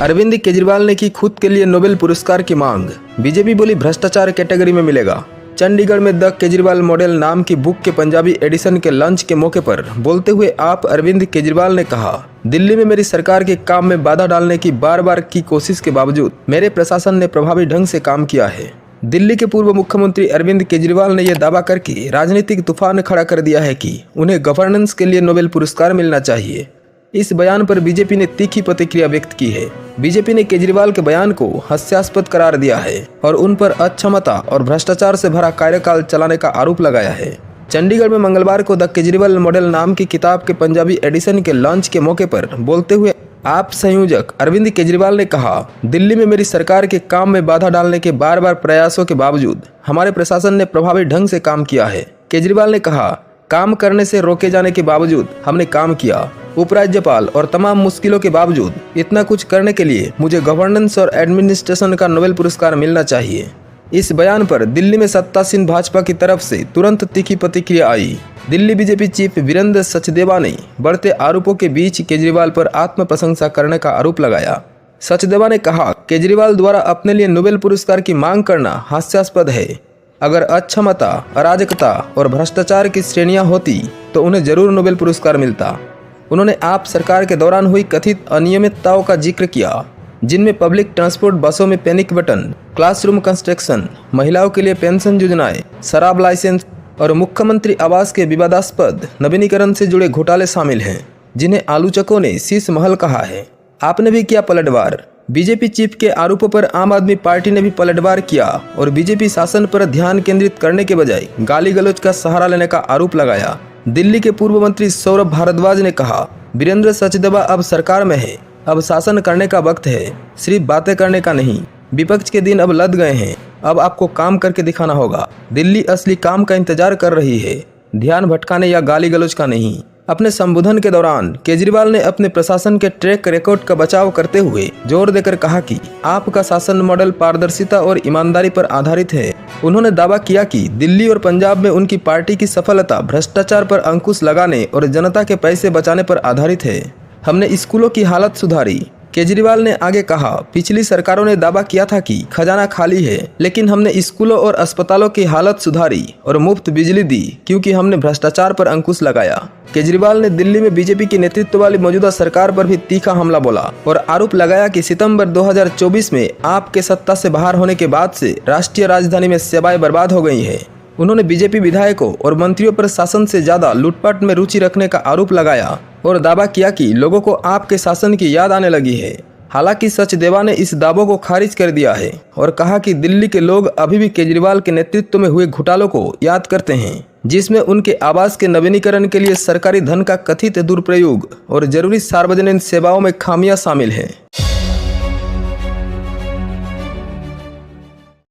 अरविंद केजरीवाल ने की खुद के लिए नोबेल पुरस्कार की मांग। बीजेपी बोली भ्रष्टाचार कैटेगरी में मिलेगा। चंडीगढ़ में द केजरीवाल मॉडल नाम की बुक के पंजाबी एडिशन के लॉन्च के मौके पर बोलते हुए आप अरविंद केजरीवाल ने कहा, दिल्ली में मेरी सरकार के काम में बाधा डालने की बार बार की कोशिश के बावजूद मेरे प्रशासन ने प्रभावी ढंग से काम किया है। दिल्ली के पूर्व मुख्यमंत्री अरविंद केजरीवाल ने यह दावा करके राजनीतिक तूफान खड़ा कर दिया है कि उन्हें गवर्नेंस के लिए नोबेल पुरस्कार मिलना चाहिए। इस बयान पर बीजेपी ने तीखी प्रतिक्रिया व्यक्त की है। बीजेपी ने केजरीवाल के बयान को हास्यास्पद करार दिया है और उन पर अक्षमता और भ्रष्टाचार से भरा कार्यकाल चलाने का आरोप लगाया है। चंडीगढ़ में मंगलवार को द केजरीवाल मॉडल नाम की किताब के पंजाबी एडिशन के लॉन्च के मौके पर बोलते हुए आप संयोजक अरविंद केजरीवाल ने कहा, दिल्ली में मेरी सरकार के काम में बाधा डालने के बार बार प्रयासों के बावजूद हमारे प्रशासन ने प्रभावी ढंग से काम किया है। केजरीवाल ने कहा, काम करने से रोके जाने के बावजूद हमने काम किया। उपराज्यपाल और तमाम मुश्किलों के बावजूद इतना कुछ करने के लिए मुझे गवर्नेंस और एडमिनिस्ट्रेशन का नोबेल पुरस्कार मिलना चाहिए। इस बयान पर दिल्ली में सत्तासीन भाजपा की तरफ से तुरंत तीखी प्रतिक्रिया आई। दिल्ली बीजेपी चीफ वीरेंद्र सचदेवा ने बढ़ते आरोपों के बीच केजरीवाल पर आत्म प्रशंसा करने का आरोप लगाया। सचदेवा ने कहा, केजरीवाल द्वारा अपने लिए नोबेल पुरस्कार की मांग करना हास्यास्पद है। अगर अक्षमता, अराजकता और भ्रष्टाचार की श्रेणियां होती तो उन्हें जरूर नोबेल पुरस्कार मिलता। उन्होंने आप सरकार के दौरान हुई कथित अनियमितताओं का जिक्र किया, जिनमें पब्लिक ट्रांसपोर्ट बसों में पैनिक बटन, क्लासरूम कंस्ट्रक्शन, महिलाओं के लिए पेंशन योजनाएं, शराब लाइसेंस और मुख्यमंत्री आवास के विवादास्पद नवीनीकरण से जुड़े घोटाले शामिल हैं, जिन्हें आलोचकों ने शीश महल कहा है। आपने भी किया पलटवार। बीजेपी चीफ के आरोपों पर आम आदमी पार्टी ने भी पलटवार किया और बीजेपी शासन पर ध्यान केंद्रित करने के बजाय गाली गलौज का सहारा लेने का आरोप लगाया। दिल्ली के पूर्व मंत्री सौरभ भारद्वाज ने कहा, वीरेंद्र सचदेवा अब सरकार में है, अब शासन करने का वक्त है, सिर्फ बातें करने का नहीं। विपक्ष के दिन अब लद गए हैं, अब आपको काम करके दिखाना होगा। दिल्ली असली काम का इंतजार कर रही है, ध्यान भटकाने या गाली गलौज का नहीं। अपने संबोधन के दौरान केजरीवाल ने अपने प्रशासन के ट्रैक रिकॉर्ड का बचाव करते हुए जोर देकर कहा कि आपका शासन मॉडल पारदर्शिता और ईमानदारी पर आधारित है। उन्होंने दावा किया कि दिल्ली और पंजाब में उनकी पार्टी की सफलता भ्रष्टाचार पर अंकुश लगाने और जनता के पैसे बचाने पर आधारित है। हमने स्कूलों की हालत सुधारी। केजरीवाल ने आगे कहा, पिछली सरकारों ने दावा किया था कि खजाना खाली है, लेकिन हमने स्कूलों और अस्पतालों की हालत सुधारी और मुफ्त बिजली दी क्योंकि हमने भ्रष्टाचार पर अंकुश लगाया। केजरीवाल ने दिल्ली में बीजेपी की नेतृत्व वाली मौजूदा सरकार पर भी तीखा हमला बोला और आरोप लगाया कि सितंबर 2024 में आपके सत्ता से बाहर होने के बाद से राष्ट्रीय राजधानी में सेवाएं बर्बाद हो गई हैं। उन्होंने बीजेपी विधायकों और मंत्रियों पर शासन से ज्यादा लूटपाट में रुचि रखने का आरोप लगाया और दावा किया कि लोगों को आपके शासन की याद आने लगी है। हालांकि सचदेवा ने इस दावों को खारिज कर दिया है और कहा कि दिल्ली के लोग अभी भी केजरीवाल के नेतृत्व में हुए घोटालों को याद करते हैं, जिसमें उनके आवास के नवीनीकरण के लिए सरकारी धन का कथित दुरुपयोग और जरूरी सार्वजनिक सेवाओं में खामियां शामिल हैं।